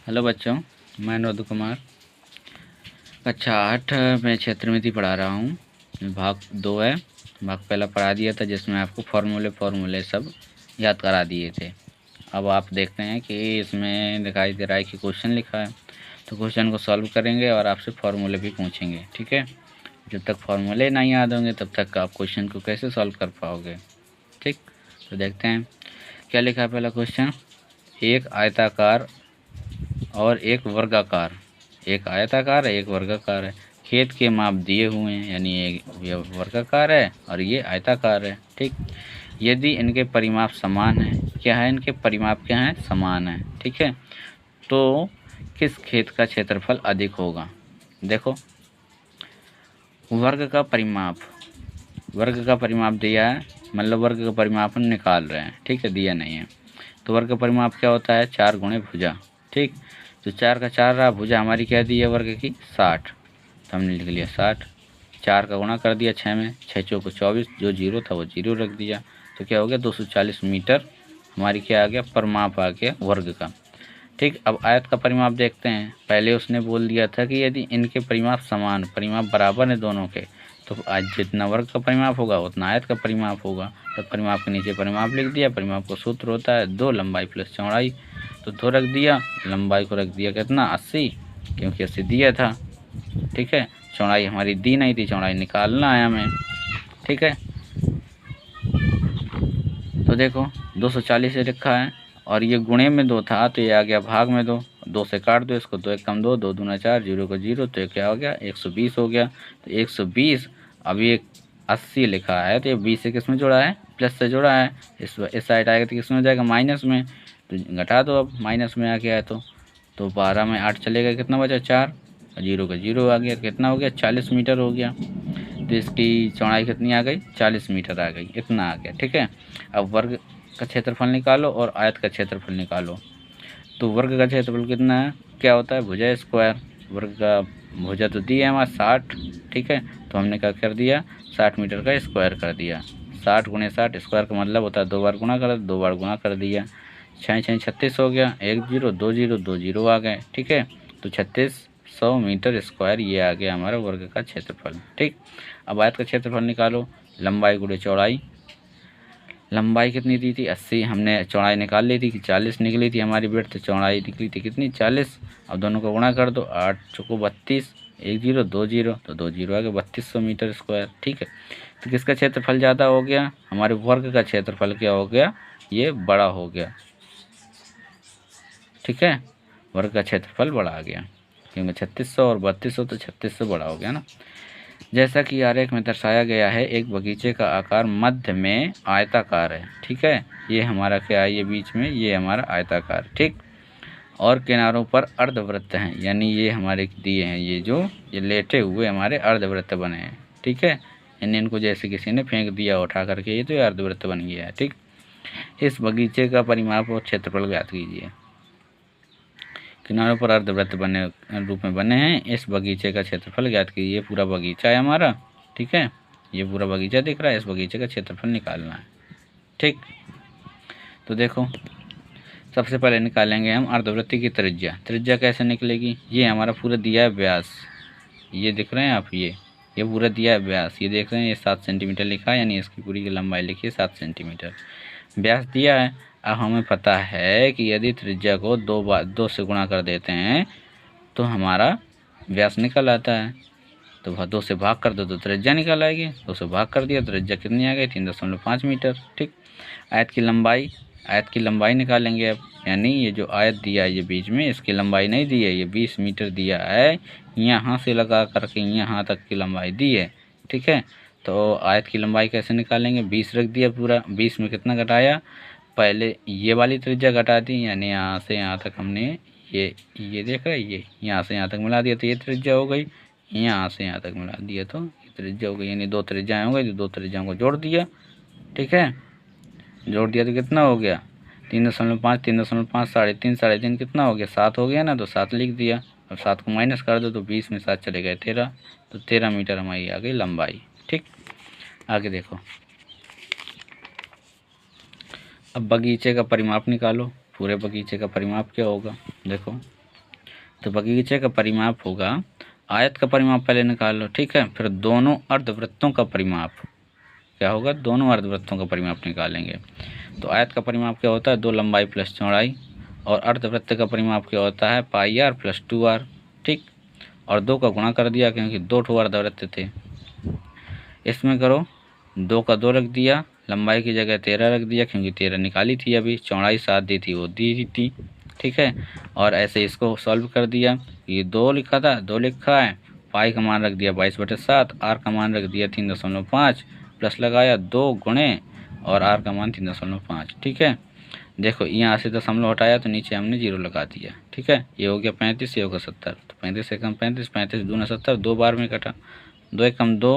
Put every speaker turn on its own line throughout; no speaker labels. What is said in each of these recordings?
Hello बच्चों, मैं नोदू कुमार कक्षा 8 में क्षेत्र मिति पढ़ा रहा हूँ। भाग 2 है। भाग पहला पढ़ा दिया था जिसमें आपको फॉर्मूले सब याद करा दिए थे। अब आप देखते हैं कि इसमें दिखाई दे रहा है कि क्वेश्चन लिखा है, तो क्वेश्चन को सॉल्व करेंगे और आपसे फॉर्मूले भी पूछेंगे। ठीक है, जब तक फॉर्मूले नहीं याद होंगे तब तक आप क्वेश्चन को कैसे सॉल्व कर पाओगे। ठीक, तो देखते हैं क्या लिखा है। पहला क्वेश्चन, एक आयताकार और एक वर्गाकार, एक आयताकार है एक वर्गाकार है, खेत के माप दिए हुए हैं, यानी ये वर्गाकार है और ये आयताकार है। ठीक, यदि इनके परिमाप समान है, क्या है इनके परिमाप क्या है, समान है। ठीक है, तो किस खेत का क्षेत्रफल अधिक होगा। देखो, वर्ग का परिमाप, वर्ग का परिमाप दिया है, मतलब वर्ग का परिमाप हम निकाल रहे हैं। ठीक है, दिया नहीं है तो वर्ग का परिमाप क्या होता है, 4 गुणे भुजा। ठीक, तो 4 का 4 रहा, भुजा हमारी क्या दी है वर्ग की 60, तो हमने लिख लिया 60। 4 का गुणा कर दिया 6 में, 6 चौको 24, जो जीरो था वो जीरो रख दिया, तो क्या हो गया 240 मीटर हमारी क्या आ गया, परिमाप आ गया वर्ग का। ठीक, अब आयत का परिमाप देखते हैं। पहले उसने बोल दिया था कि यदि इनके परिमाप समान, परिमाप बराबर है दोनों के, तो आज जितना वर्ग का परिमाप होगा उतना आयत का परिमाप होगा। तो परिमाप के नीचे परिमाप लिख दिया। परिमाप का सूत्र होता है 2 लंबाई प्लस चौड़ाई, तो 2 रख दिया, लंबाई को रख दिया कितना 80, क्योंकि 80 दिया था। ठीक है, चौड़ाई हमारी दी नहीं थी, चौड़ाई निकालना है हमें। ठीक है, तो देखो 240 से लिखा है और ये गुणे में 2 था तो ये आ गया भाग में 2, 2 से काट दो इसको, 2 एक कम 2, 2 दूना 4, जीरो को जीरो, तो ये क्या हो गया 120 हो गया। तो 120, अब ये 80 लिखा है तो ये 20 से किस में जोड़ा है, प्लस से जोड़ा है। इस साइड आएगा तो किस में हो जाएगा, माइनस में, तो घटा दो, अब माइनस में आ गया है तो 12 में 8 चलेगा, कितना बचा 4, जीरो का जीरो आ गया, कितना हो गया 40 मीटर हो गया। तो इसकी चौड़ाई कितनी आ गई, 40 मीटर आ गई, इतना आ गया। ठीक है, अब वर्ग का क्षेत्रफल निकालो और आयत का क्षेत्रफल निकालो। तो वर्ग का क्षेत्रफल कितना है, क्या होता है भुजा स्क्वायर। वर्ग का भुजा तो दी है हमारा 60। ठीक है, तो हमने क्या कर दिया 60 मीटर का स्क्वायर कर दिया। 60 गुणे 60 स्क्वायर का मतलब होता है 2 बार गुणा कर, 2 बार गुणा कर दिया। 6 6 36 हो गया, 1 जीरो 2 जीरो 2 जीरो आ गए। ठीक है, तो 3600 मीटर स्क्वायर ये आ गया हमारा वर्ग का क्षेत्रफल। ठीक, अब आयत का क्षेत्रफल निकालो। लंबाई गुणे चौड़ाई, लंबाई कितनी दी थी 80, हमने चौड़ाई निकाल ली थी कि 40 निकली थी हमारी बेट, तो चौड़ाई निकली थी कितनी 40। अब दोनों को गुणा कर दो, 8 चौको 32, 1 जीरो 2 जीरो, तो 2 जीरो आ गया 3200 मीटर स्क्वायर। ठीक है, तो किसका क्षेत्रफल ज़्यादा हो गया, हमारे वर्ग का क्षेत्रफल क्या हो गया, ये बड़ा हो गया। ठीक है, वर्ग का क्षेत्रफल बड़ा आ गया, क्योंकि 3600 और 3200 तो 3600 बड़ा हो गया ना। जैसा कि आरेख में दर्शाया गया है, एक बगीचे का आकार मध्य में आयताकार है। ठीक है, ये हमारा क्या है, ये बीच में ये हमारा आयताकार। ठीक, और किनारों पर अर्धवृत्त हैं, यानी ये हमारे दिए हैं, ये लेटे हुए हमारे अर्धवृत्त बने हैं। ठीक है, यानी इनको जैसे किसी ने फेंक दिया उठा करके, ये तो अर्धवृत्त बन गया है। ठीक, इस बगीचे का परिमाप और क्षेत्रफल ज्ञात कीजिए। किनारों पर अर्धवृत्त बने रूप में बने हैं, इस बगीचे का क्षेत्रफल ज्ञात कीजिए। ये पूरा बगीचा है हमारा। ठीक है, ये पूरा बगीचा दिख रहा है, इस बगीचे का क्षेत्रफल निकालना है। ठीक, तो देखो सबसे पहले निकालेंगे हम अर्धवृत्त की त्रिज्या। त्रिज्या कैसे निकलेगी, ये हमारा पूरा दिया है व्यास, ये दिख रहे हैं आप, ये पूरा दिया है व्यास, ये देख रहे हैं, ये 7 सेंटीमीटर लिखा है, यानी इसकी पूरी की लंबाई लिखिए 7 सेंटीमीटर व्यास दिया है। अब हमें पता है कि यदि त्रिज्या को 2 से गुणा कर देते हैं तो हमारा व्यास निकल आता है। तो 2 से भाग कर दो तो त्रिज्या निकल आएगी, 2 से भाग कर दिया तो त्रिज्या कितनी आ गई 3.5 मीटर। ठीक, आयत की लंबाई निकालेंगे अब, यानी ये जो आयत दिया है ये बीच में, इसकी लंबाई नहीं दी है, ये 20 मीटर दिया है, यहाँ से लगा करके यहाँ तक की लंबाई दी है। ठीक है, तो आयत की लंबाई कैसे निकालेंगे, 20 रख दिया पूरा, 20 में कितना घटाया, पहले ये वाली त्रिज्या घटा दी, यानी यहाँ से यहाँ तक हमने ये देख रहे ये यहाँ से यहाँ तक मिला दिया तो ये त्रिज्या हो गई, यहाँ से यहाँ तक मिला दिया तो ये त्रिज्या हो गई, यानी 2 त्रिज्याएँ हो गई, तो 2 त्रिज्याओं को जोड़ दिया। ठीक है, जोड़ दिया तो कितना हो गया 3.5, 3.5 3.5, 3.5 कितना हो गया 7 हो गया ना, तो 7 लिख दिया। अब 7 को माइनस कर दो तो 20 में 7 चले गए 13, तो 13 मीटर हमारी आ गई लंबाई। ठीक, आगे देखो, अब बगीचे का परिमाप निकालो। पूरे बगीचे का परिमाप क्या होगा, देखो तो बगीचे का परिमाप होगा, आयत का परिमाप पहले निकाल लो, ठीक है, फिर दोनों अर्धवृत्तों का परिमाप क्या होगा, दोनों अर्धवृत्तों का परिमाप निकालेंगे। तो आयत का परिमाप क्या होता है, 2 लंबाई प्लस चौड़ाई, और अर्धवृत्त का परिमाप क्या होता है, पाई आर प्लस 2r, ठीक, और 2 का गुणा कर दिया क्योंकि 2 ठो अर्धवृत्त थे। इसमें करो, 2 का 2 रख दिया, लंबाई की जगह 13 रख दिया क्योंकि 13 निकाली थी अभी, चौड़ाई 7 दी थी वो दी थी, ठीक है। और ऐसे इसको सॉल्व कर दिया, ये 2 लिखा था, 2 लिखा है, पाई का मान रख दिया 22/7, आर का मान रख दिया 3.5, प्लस लगाया 2 गुणे और आर का मान 3.5, ठीक है। देखो यहाँ से दशमलव हटाया तो नीचे हमने 0 लगा दिया, ठीक है। ये हो गया 35, ये होगा 70, तो 35 से कम 35, 35 दूना 70, 2 बार में कटा, 2 एकम 2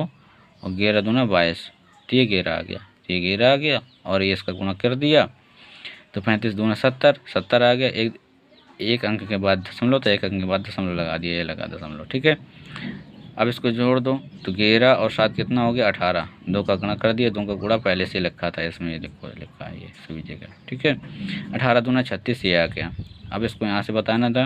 और 11 दूना 22, तो ये 11 आ गया, ये 11 आ गया, और ये इसका गुणा कर दिया तो 35 दूना 70, 70 आ गया। एक अंक के बाद दशमलव, तो एक अंक के बाद दशमलव लगा दिया, ये लगा दशमलव, ठीक है। अब इसको जोड़ दो तो 11 और 7 कितना हो गया, 18, 2 का गुणा कर दिया, 2 का गुणा पहले से लिखा था इसमें, ये देखो लिखा है ये सभी जगह, ठीक है। 18 दूना 36, ये आ गया। अब इसको यहाँ से बताना था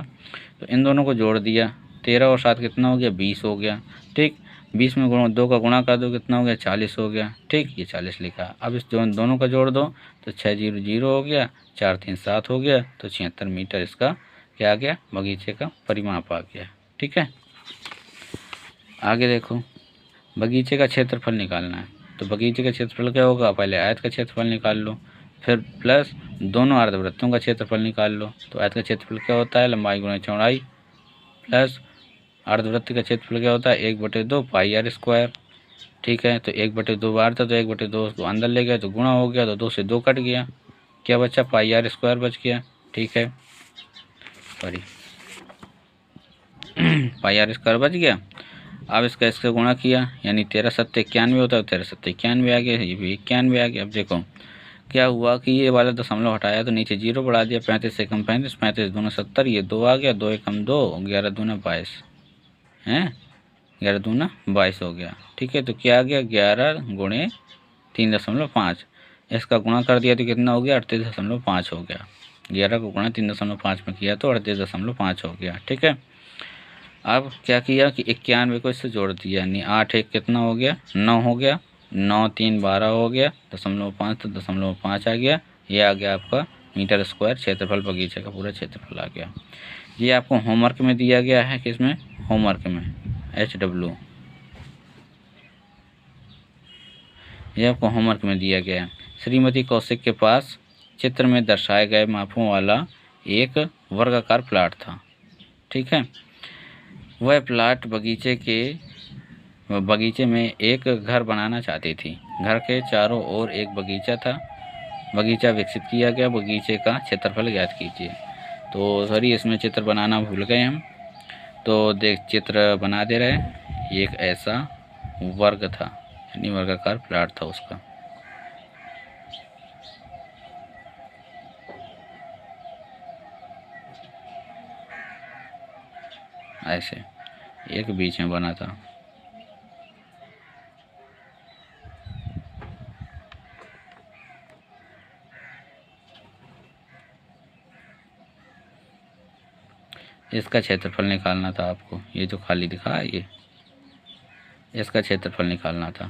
तो इन दोनों को जोड़ दिया, 13 और 7 कितना हो गया, 20 हो गया, ठीक। 20 में 2 का गुणा कर दो, कितना हो गया, 40 हो गया, ठीक, ये 40 लिखा। अब इस दोनों का जोड़ दो तो 6 0 0 हो गया, 4 3 7 हो गया, तो 76 मीटर इसका क्या आ गया, बगीचे का परिमाप आ गया, ठीक है। आगे देखो, बगीचे का क्षेत्रफल निकालना है, तो बगीचे का क्षेत्रफल क्या होगा, पहले आयत का क्षेत्रफल निकाल लो, फिर प्लस दोनों अर्धवृत्तों का क्षेत्रफल निकाल लो। तो आयत का क्षेत्रफल क्या होता है, लंबाई गुणा चौड़ाई, प्लस अर्धवृत्त का क्षेत्रफल क्या होता है, 1/2 पाई आर स्क्वायर, ठीक है। तो 1/2 बार था तो 1/2 उसको अंदर ले गया तो गुणा हो गया, तो 2 से 2 कट गया, क्या बचा, पाई आर स्क्वायर बच गया, ठीक है, सॉरी पाई आर स्क्वायर बच गया। अब इसका गुणा किया यानी 13 7 91 होता है, 13 7 91 आ गया, ये भी 91 आ गया। अब देखो क्या हुआ कि ये वाला दशमलव हटाया तो नीचे 0 बढ़ा दिया, 35 से कम 35, 35 दूना 70, ये 2 आ गया, 2 एकम 2, 11 दूना 22 हैं, 11 दूना 22 हो गया, ठीक है। तो क्या आ गया, 11 गुणे 3.5, इसका गुणा कर दिया तो कितना हो गया, 38.5 हो गया। 11 को गुणा 3.5 में किया तो 38.5 हो गया, ठीक है। अब क्या किया कि 91 को इससे जोड़ दिया, यानी 8 1 कितना हो गया, 9 हो गया, 9 3 12 हो गया, 0.5 तो 0.5 आ गया, ये आ गया आपका मीटर स्क्वायर क्षेत्रफल, बगीचे का पूरा क्षेत्रफल आ गया। ये आपको होमवर्क में दिया गया है, किसमें, होमवर्क में, HW, ये आपको होमवर्क में दिया गया है। श्रीमती कौशिक के पास चित्र में दर्शाए गए मापों वाला एक वर्गाकार प्लाट था, ठीक है। वह प्लाट बगीचे में एक घर बनाना चाहती थी। घर के चारों ओर एक बगीचा था। बगीचा विकसित किया गया, बगीचे का क्षेत्रफल ज्ञात कीजिए। तो सॉरी, इसमें चित्र बनाना भूल गए हम, तो देख चित्र बना दे रहे। एक ऐसा वर्ग था, यानी वर्गाकार प्लाट था उसका। ऐसे एक बीच में बना था। इसका क्षेत्रफल निकालना था आपको, ये जो खाली दिखा है ये, इसका क्षेत्रफल निकालना था।